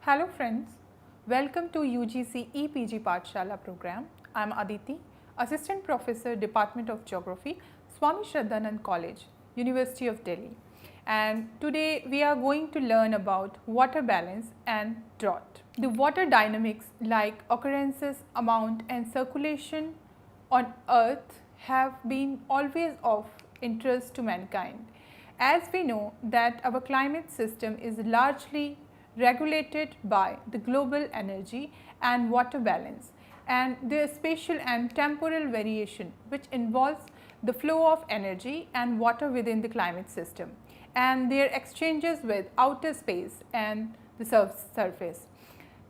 Hello friends, welcome to UGC EPG Pathshala program. I am Aditi, Assistant Professor, Department of Geography, Swami Shraddhanand College, University of Delhi. And today we are going to learn about water balance and drought. The water dynamics like occurrences, amount and circulation on earth have been always of interest to mankind. As we know that our climate system is largely regulated by the global energy and water balance and their spatial and temporal variation, which involves the flow of energy and water within the climate system and their exchanges with outer space and the surface.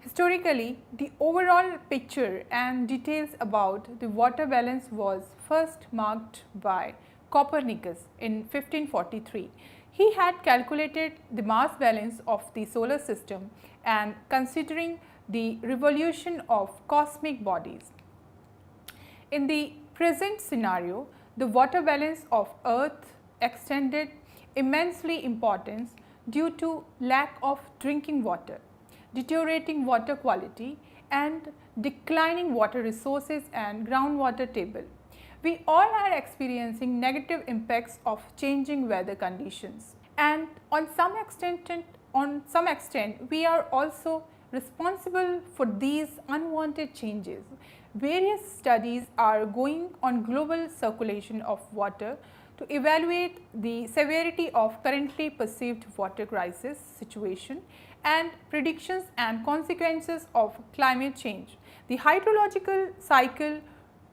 Historically, the overall picture and details about the water balance was first marked by Copernicus in 1543. He had calculated the mass balance of the solar system and considering the revolution of cosmic bodies. In the present scenario, the water balance of Earth extended immensely importance due to lack of drinking water, deteriorating water quality and declining water resources and groundwater table. We all are experiencing negative impacts of changing weather conditions, and on some extent we are also responsible for these unwanted changes. Various studies are going on global circulation of water to evaluate the severity of currently perceived water crisis situation and predictions and consequences of climate change. The hydrological cycle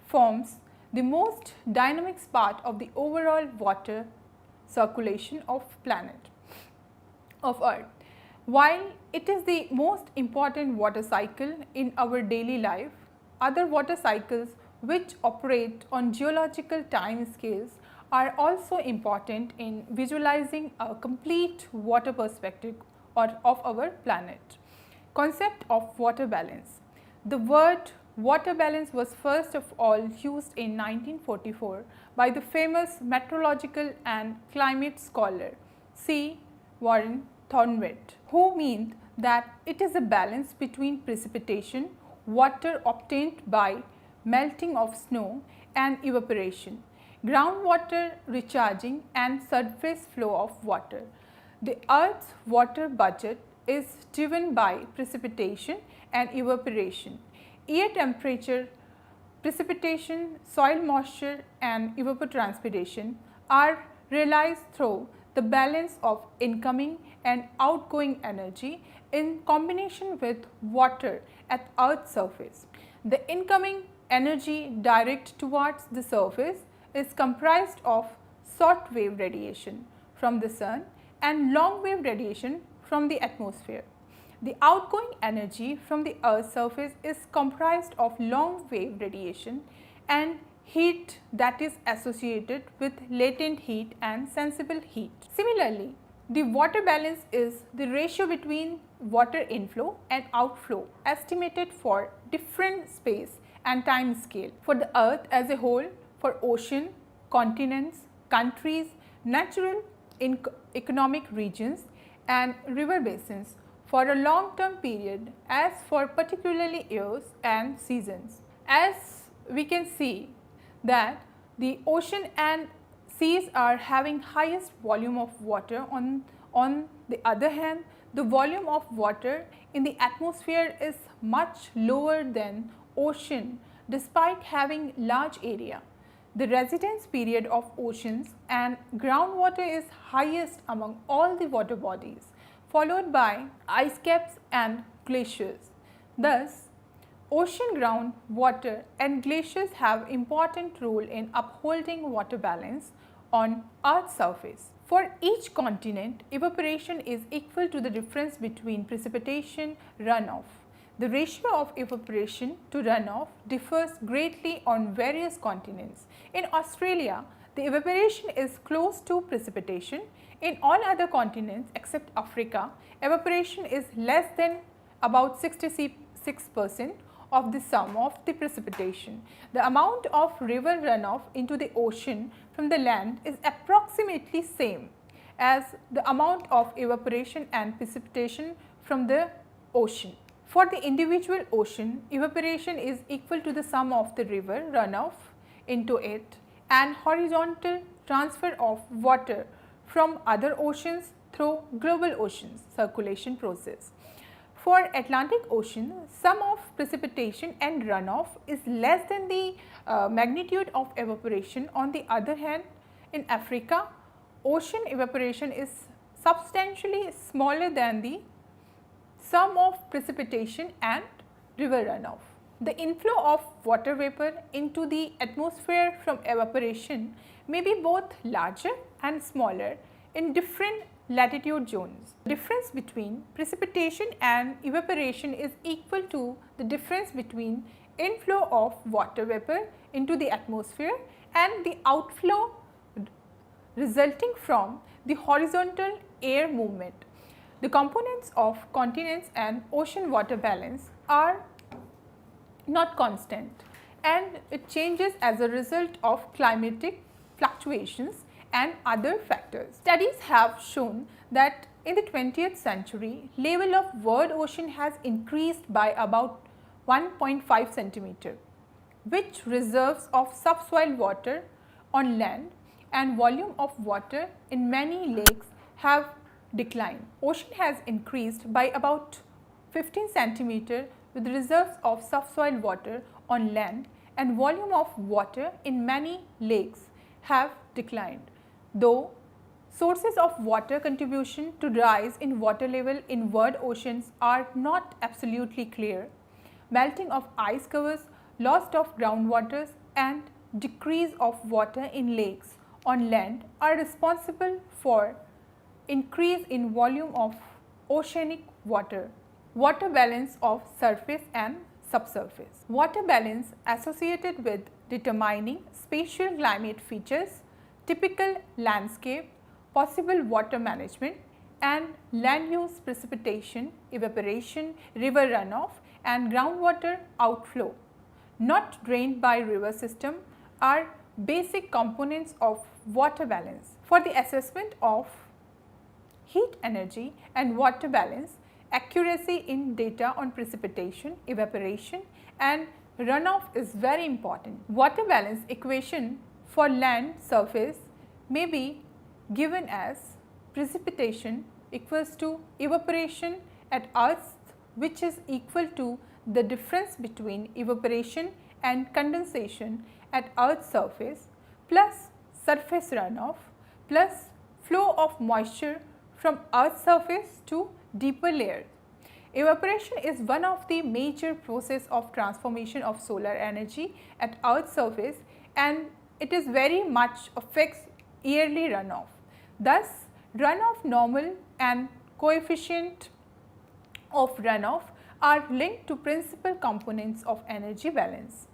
forms the most dynamic part of the overall water circulation of Earth. While it is the most important water cycle in our daily life, other water cycles which operate on geological time scales are also important in visualizing a complete water perspective of our planet. Concept of water balance. The word water balance was first of all used in 1944 by the famous meteorological and climate scholar C. Warren Thornwett, who meant that it is a balance between precipitation, water obtained by melting of snow and evaporation, groundwater recharging and surface flow of water. The Earth's water budget is driven by precipitation and evaporation. Air temperature, precipitation, soil moisture and evapotranspiration are realized through the balance of incoming and outgoing energy in combination with water at Earth's surface. The incoming energy direct towards the surface is comprised of short wave radiation from the sun and long wave radiation from the atmosphere. The outgoing energy from the Earth's surface is comprised of long wave radiation and heat that is associated with latent heat and sensible heat. Similarly, the water balance is the ratio between water inflow and outflow estimated for different space and time scale for the Earth as a whole, for ocean, continents, countries, natural economic regions and river basins for a long term period as for particularly years and seasons. As we can see that the ocean and seas are having highest volume of water, on the other hand the volume of water in the atmosphere is much lower than ocean despite having large area. The residence period of oceans and groundwater is highest among all the water bodies, followed by ice caps and glaciers. Thus, ocean ground water and glaciers have important role in upholding water balance on Earth's surface. For each continent, evaporation is equal to the difference between precipitation runoff. The ratio of evaporation to runoff differs greatly on various continents. In Australia, the evaporation is close to precipitation. In all other continents except Africa, evaporation is less than about 66% of the sum of the precipitation. The amount of river runoff into the ocean from the land is approximately same as the amount of evaporation and precipitation from the ocean. For the individual ocean, evaporation is equal to the sum of the river runoff into it and horizontal transfer of water from other oceans through global oceans circulation process. For Atlantic Ocean, sum of precipitation and runoff is less than the magnitude of evaporation. On the other hand, in Africa, ocean evaporation is substantially smaller than the sum of precipitation and river runoff. The inflow of water vapor into the atmosphere from evaporation may be both larger and smaller in different latitude zones. The difference between precipitation and evaporation is equal to the difference between inflow of water vapor into the atmosphere and the outflow resulting from the horizontal air movement. The components of continents and ocean water balance are not constant and it changes as a result of climatic fluctuations and other factors. Studies have shown that in the 20th century, level of world ocean has increased by about 1.5 centimeter, which reserves of subsoil water on land and volume of water in many lakes have declined. Ocean has increased by about 15 centimeter with reserves of subsoil water on land and volume of water in many lakes have declined. Though sources of water contribution to rise in water level in world oceans are not absolutely clear, melting of ice covers, loss of groundwaters and decrease of water in lakes on land are responsible for increase in volume of oceanic water. Water balance of surface and subsurface. Water balance associated with determining spatial climate features, typical landscape, possible water management and land use precipitation, evaporation, river runoff and groundwater outflow not drained by river system are basic components of water balance. For the assessment of heat energy and water balance, accuracy in data on precipitation, evaporation and runoff is very important. Water balance equation for land surface may be given as precipitation equals to evaporation at earth, which is equal to the difference between evaporation and condensation at earth's surface plus surface runoff plus flow of moisture from earth's surface to deeper layers. Evaporation is one of the major process of transformation of solar energy at earth's surface and it is very much affects yearly runoff. Thus, runoff normal and coefficient of runoff are linked to principal components of energy balance.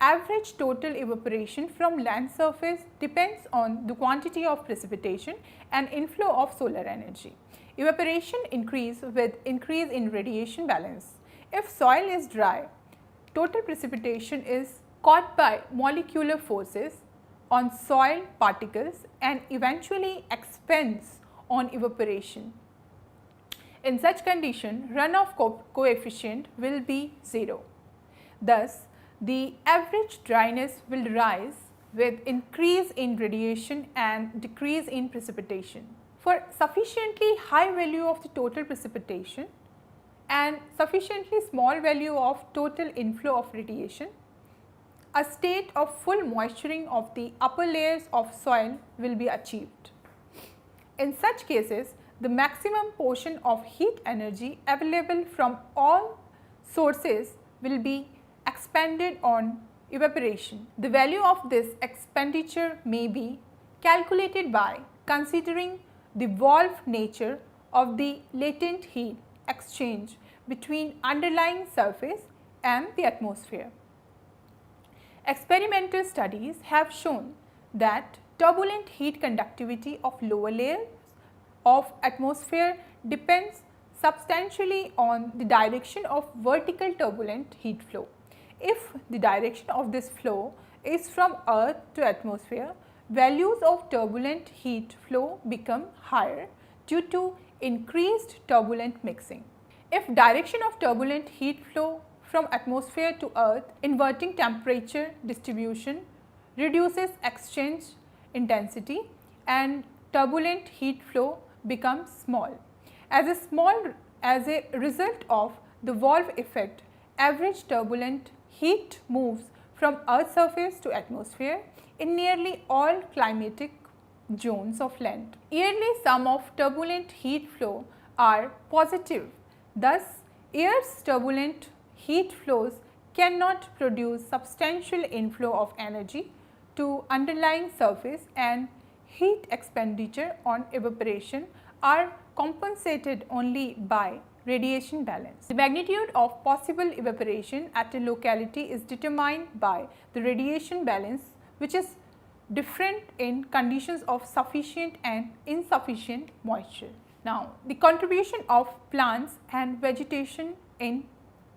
Average total evaporation from land surface depends on the quantity of precipitation and inflow of solar energy. Evaporation increase with increase in radiation balance. If soil is dry, total precipitation is caught by molecular forces on soil particles and eventually expands on evaporation. In such condition, runoff coefficient will be 0. Thus, the average dryness will rise with increase in radiation and decrease in precipitation. For sufficiently high value of the total precipitation and sufficiently small value of total inflow of radiation, a state of full moisturing of the upper layers of soil will be achieved. In such cases, the maximum portion of heat energy available from all sources will be expended on evaporation. The value of this expenditure may be calculated by considering the valve nature of the latent heat exchange between underlying surface and the atmosphere. Experimental studies have shown that turbulent heat conductivity of lower layers of atmosphere depends substantially on the direction of vertical turbulent heat flow. If the direction of this flow is from earth to atmosphere, values of turbulent heat flow become higher due to increased turbulent mixing. If direction of turbulent heat flow from atmosphere to earth, inverting temperature distribution reduces exchange intensity and turbulent heat flow becomes small. As a result of the valve effect, average turbulent heat moves from earth's surface to atmosphere in nearly all climatic zones of land. Yearly sum of turbulent heat flow are positive. Thus, air's turbulent heat flows cannot produce substantial inflow of energy to underlying surface, and heat expenditure on evaporation are compensated only by radiation balance. The magnitude of possible evaporation at a locality is determined by the radiation balance, which is different in conditions of sufficient and insufficient moisture. Now, the contribution of plants and vegetation in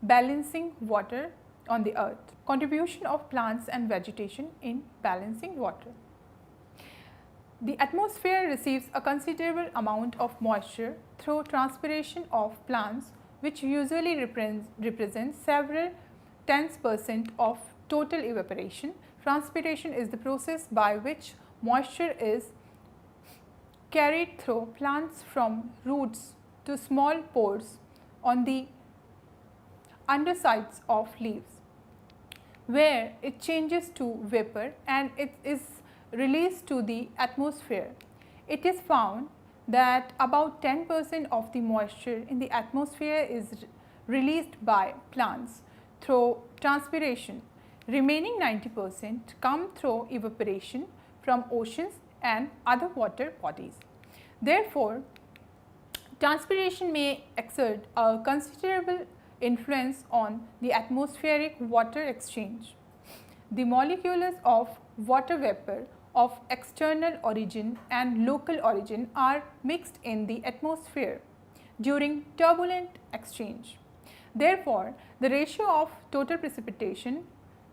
balancing water on the earth. Contribution of plants and vegetation in balancing water. The atmosphere receives a considerable amount of moisture through transpiration of plants, which usually represents several % of total evaporation. Transpiration is the process by which moisture is carried through plants from roots to small pores on the undersides of leaves, where it changes to vapor and it is released to the atmosphere. It is found that about 10% of the moisture in the atmosphere is released by plants through transpiration. Remaining 90% come through evaporation from oceans and other water bodies. Therefore, transpiration may exert a considerable influence on the atmospheric water exchange. The molecules of water vapor of external origin and local origin are mixed in the atmosphere during turbulent exchange. Therefore, the ratio of total precipitation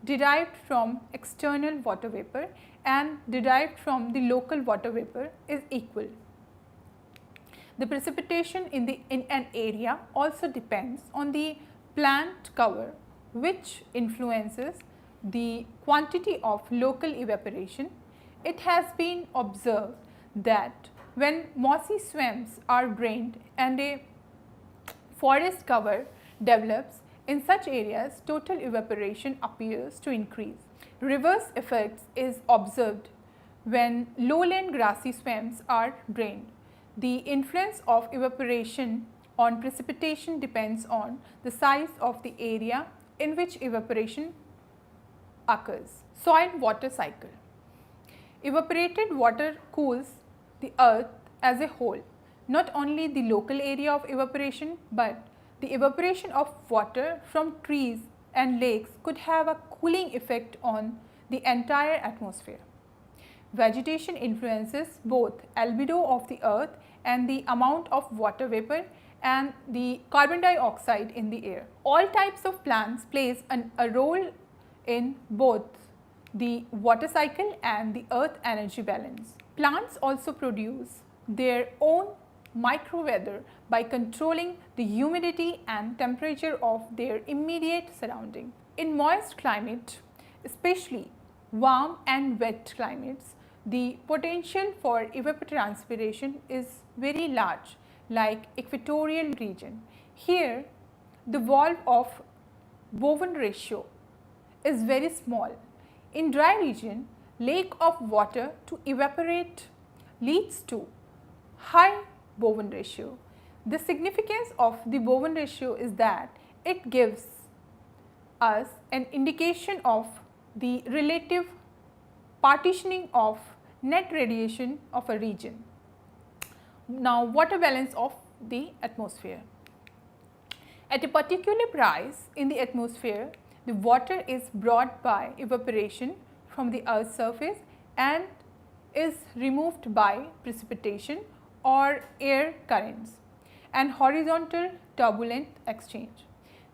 derived from external water vapor and derived from the local water vapor is equal. The precipitation in an area also depends on the plant cover, which influences the quantity of local evaporation. It has been observed that when mossy swamps are drained and a forest cover develops, in such areas total evaporation appears to increase. Reverse effects is observed when lowland grassy swamps are drained. The influence of evaporation on precipitation depends on the size of the area in which evaporation occurs. Soil water cycle. Evaporated water cools the earth as a whole, not only the local area of evaporation, but the evaporation of water from trees and lakes could have a cooling effect on the entire atmosphere. Vegetation influences both albedo of the earth and the amount of water vapor and the carbon dioxide in the air. All types of plants plays a role in both the water cycle and the earth energy balance. Plants also produce their own microweather by controlling the humidity and temperature of their immediate surrounding. In moist climate, especially warm and wet climates, the potential for evapotranspiration is very large, like equatorial region. Here, the valve of Bowen ratio is very small. In dry region, lack of water to evaporate leads to high Bowen ratio. The significance of the Bowen ratio is that it gives us an indication of the relative partitioning of net radiation of a region. Now, water balance of the atmosphere. At a particular price in the atmosphere, the water is brought by evaporation from the earth's surface and is removed by precipitation or air currents and horizontal turbulent exchange.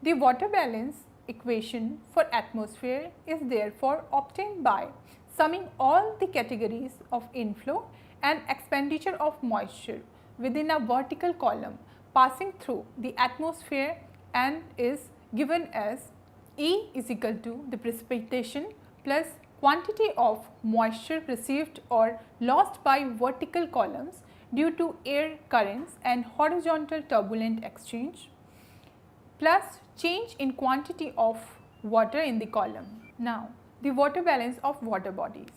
The water balance equation for atmosphere is therefore obtained by summing all the categories of inflow and expenditure of moisture within a vertical column passing through the atmosphere and is given as E is equal to the precipitation plus quantity of moisture received or lost by vertical columns due to air currents and horizontal turbulent exchange plus change in quantity of water in the column. Now, the water balance of water bodies.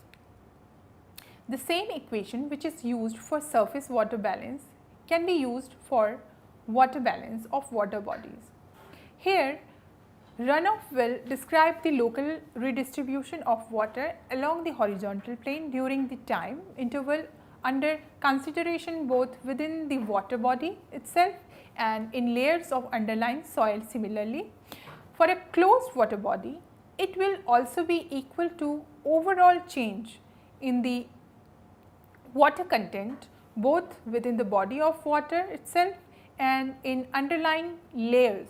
The same equation which is used for surface water balance can be used for water balance of water bodies. Here, runoff will describe the local redistribution of water along the horizontal plane during the time interval under consideration both within the water body itself and in layers of underlying soil. Similarly, for a closed water body, it will also be equal to overall change in the water content both within the body of water itself and in underlying layers.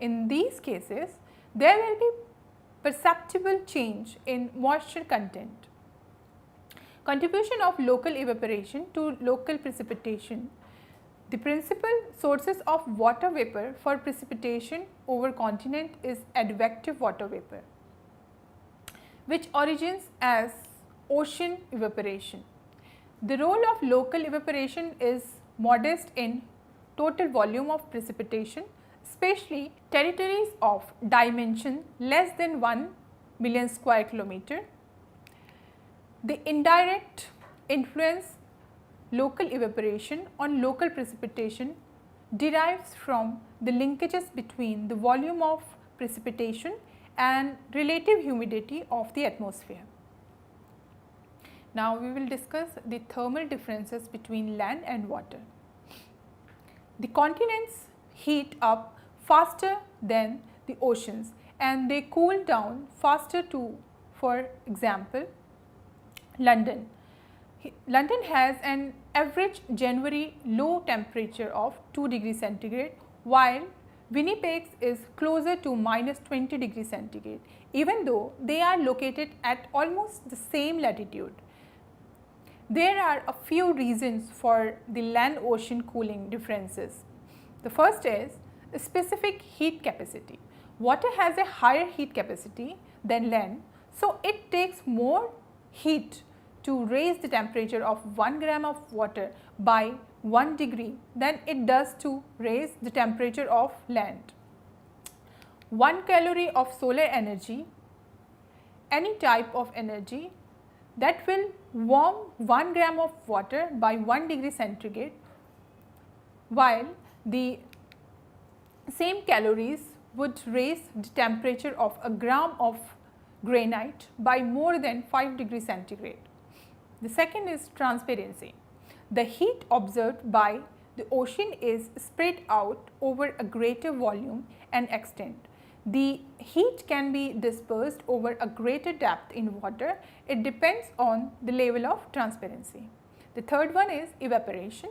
In these cases, there will be perceptible change in moisture content. Contribution of local evaporation to local precipitation. The principal sources of water vapor for precipitation over continent is advective water vapor, which origins as ocean evaporation. The role of local evaporation is modest in total volume of precipitation, especially territories of dimension less than 1 million square kilometer. The indirect influence local evaporation on local precipitation derives from the linkages between the volume of precipitation and relative humidity of the atmosphere. Now, we will discuss the thermal differences between land and water. The continents heat up faster than the oceans and they cool down faster too. For example, London. London has an average January low temperature of 2 degrees centigrade, while Winnipeg is closer to minus 20 degrees centigrade, even though they are located at almost the same latitude. There are a few reasons for the land ocean cooling differences. The first is specific heat capacity. Water has a higher heat capacity than land, so it takes more heat to raise the temperature of 1 gram of water by 1 degree than it does to raise the temperature of land. 1 calorie of solar energy, any type of energy that will warm 1 gram of water by 1 degree centigrade, while the same calories would raise the temperature of a gram of granite by more than 5 degrees centigrade. The second is transparency. The heat observed by the ocean is spread out over a greater volume and extent. The heat can be dispersed over a greater depth in water. It depends on the level of transparency. The third one is evaporation.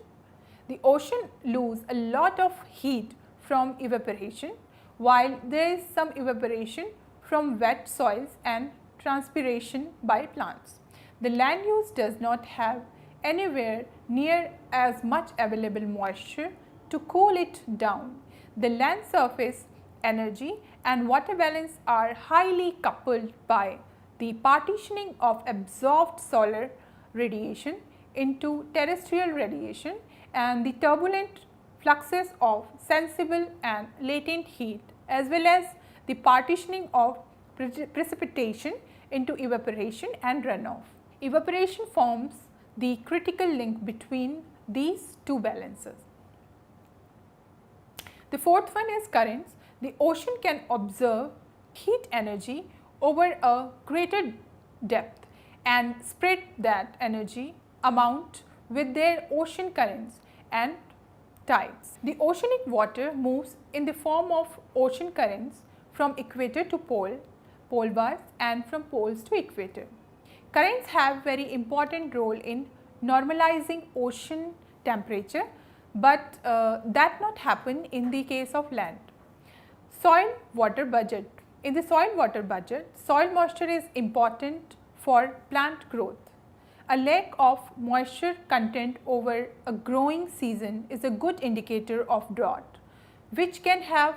The ocean loses a lot of heat from evaporation, while there is some evaporation from wet soils and transpiration by plants. The land use does not have anywhere near as much available moisture to cool it down. The land surface energy and water balance are highly coupled by the partitioning of absorbed solar radiation into terrestrial radiation and the turbulent fluxes of sensible and latent heat, as well as the partitioning of precipitation into evaporation and runoff. Evaporation forms the critical link between these two balances. The fourth one is currents. The ocean can observe heat energy over a greater depth and spread that energy amount with their ocean currents and tides. The oceanic water moves in the form of ocean currents from equator to pole, pole bars, and from poles to equator. Currents have very important role in normalizing ocean temperature, but that not happen in the case of land. Soil water budget. In the soil water budget, soil moisture is important for plant growth. A lack of moisture content over a growing season is a good indicator of drought, which can have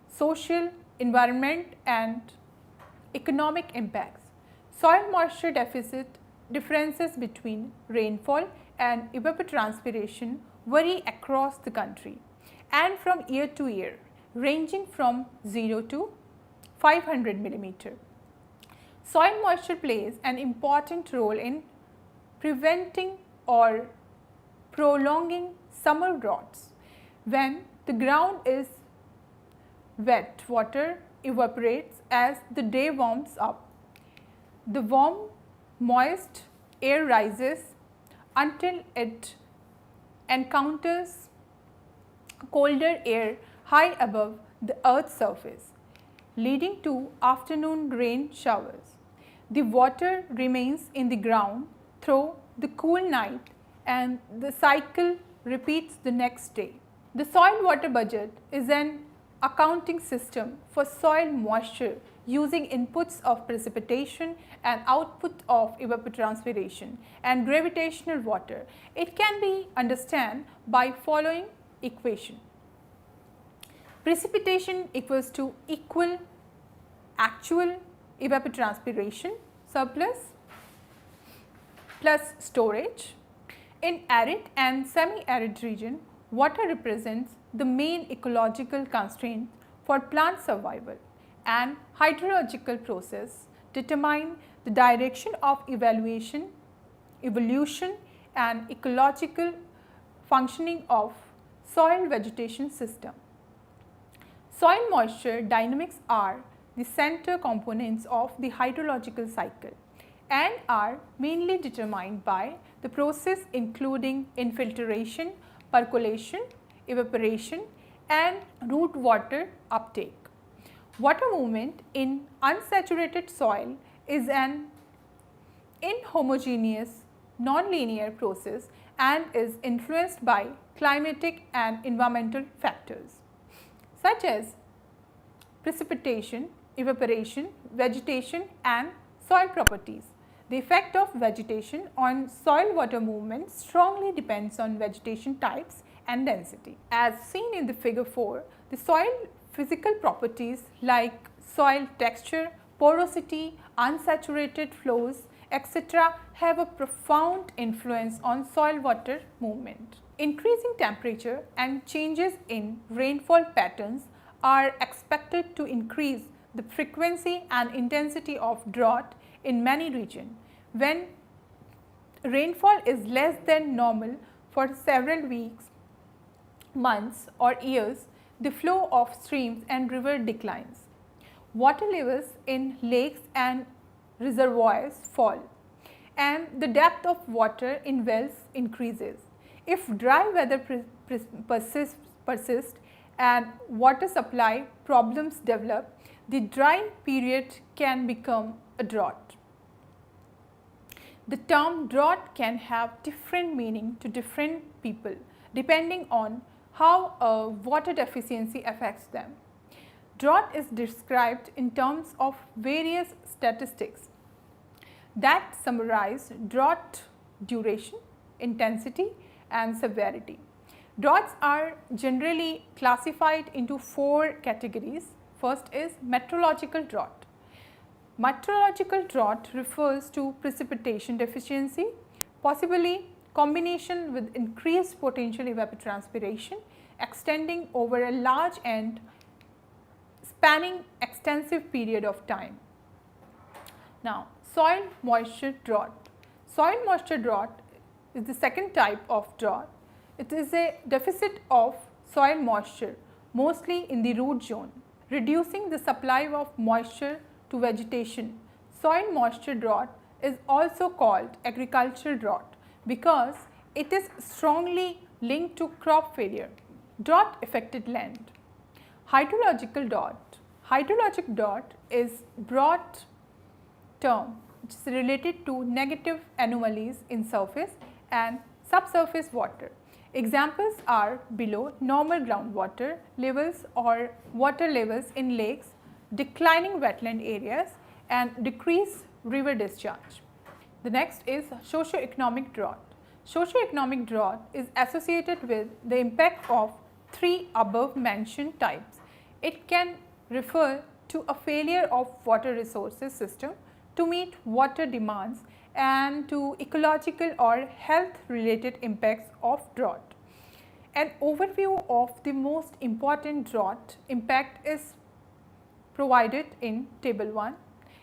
social, environment and economic impacts. Soil moisture deficit differences between rainfall and evapotranspiration vary across the country and from year to year, ranging from 0 to 500 millimeter. Soil moisture plays an important role in preventing or prolonging summer droughts. When the ground is wet, water evaporates as the day warms up. The warm, moist air rises until it encounters colder air high above the earth's surface, leading to afternoon rain showers. The water remains in the ground through the cool night and the cycle repeats the next day. The soil water budget is an accounting system for soil moisture using inputs of precipitation and output of evapotranspiration and gravitational water. It can be understood by following equation. Precipitation equals to equal actual evapotranspiration surplus plus storage. In arid and semi-arid region, water represents the main ecological constraint for plant survival, and hydrological process determine the direction of evolution and ecological functioning of soil vegetation system. Soil moisture dynamics are the center components of the hydrological cycle and are mainly determined by the process including infiltration, percolation, evaporation and root water uptake. Water movement in unsaturated soil is an inhomogeneous nonlinear process and is influenced by climatic and environmental factors such as precipitation, evaporation, vegetation and soil properties. The effect of vegetation on soil water movement strongly depends on vegetation types and density. As seen in the figure 4, the soil physical properties like soil texture, porosity, unsaturated flows, etc. have a profound influence on soil water movement. Increasing temperature and changes in rainfall patterns are expected to increase the frequency and intensity of drought in many regions. When rainfall is less than normal for several weeks, months or years, the flow of streams and river declines. Water levels in lakes and reservoirs fall and the depth of water in wells increases. If dry weather persists and water supply problems develop, the dry period can become a drought. The term drought can have different meaning to different people depending on how a water deficiency affects them. Drought is described in terms of various statistics that summarize drought duration, intensity and severity. Droughts are generally classified into 4 categories. First is metrological drought. Metrological drought refers to precipitation deficiency, possibly combination with increased potential evapotranspiration extending over a large and spanning extensive period of time. Now, soil moisture drought. Soil moisture drought is the second type of drought. It is a deficit of soil moisture mostly in the root zone, reducing the supply of moisture to vegetation. Soil moisture drought is also called agricultural drought because it is strongly linked to crop failure. Drought affected land. Hydrological drought. Hydrologic drought is broad term which is related to negative anomalies in surface and subsurface water. Examples are below normal groundwater levels or water levels in lakes, declining wetland areas and decreased river discharge. The next is socio-economic drought. Socio-economic drought is associated with the impact of three above mentioned types. It can refer to a failure of water resources system to meet water demands and to ecological or health related impacts of drought. An overview of the most important drought impact is provided in table 1.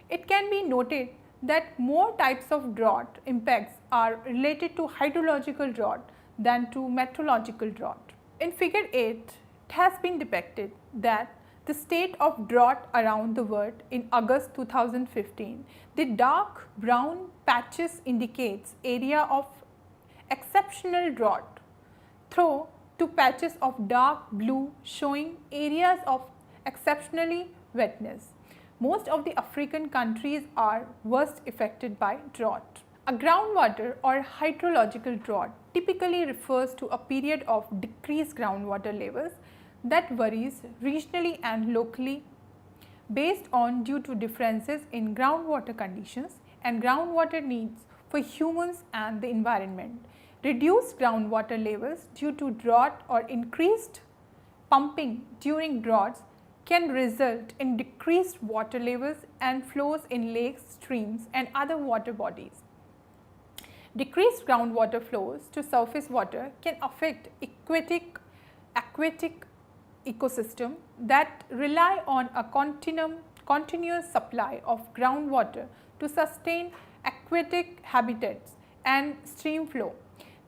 It can be noted that more types of drought impacts are related to hydrological drought than to meteorological drought. In figure 8, it has been depicted that the state of drought around the world in August 2015. The dark brown patches indicates area of exceptional drought, through to patches of dark blue showing areas of exceptionally wetness. Most of the African countries are worst affected by drought. A groundwater or hydrological drought typically refers to a period of decreased groundwater levels that varies regionally and locally based on due to differences in groundwater conditions and groundwater needs for humans and the environment. Reduced groundwater levels due to drought or increased pumping during droughts can result in decreased water levels and flows in lakes, streams and other water bodies. Decreased groundwater flows to surface water can affect aquatic ecosystem that rely on a continuous supply of groundwater to sustain aquatic habitats and stream flow.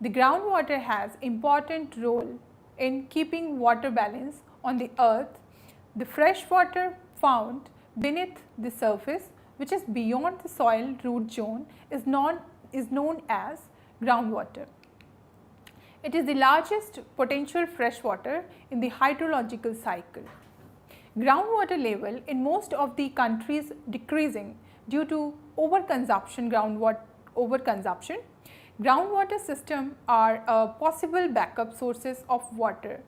The groundwater has important role in keeping water balance on the earth. The fresh water found beneath the surface, which is beyond the soil root zone, is known as groundwater. It is the largest potential freshwater in the hydrological cycle. Groundwater level in most of the countries decreasing due to overconsumption. Groundwater systems are possible backup sources of water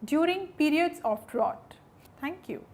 during periods of drought. Thank you.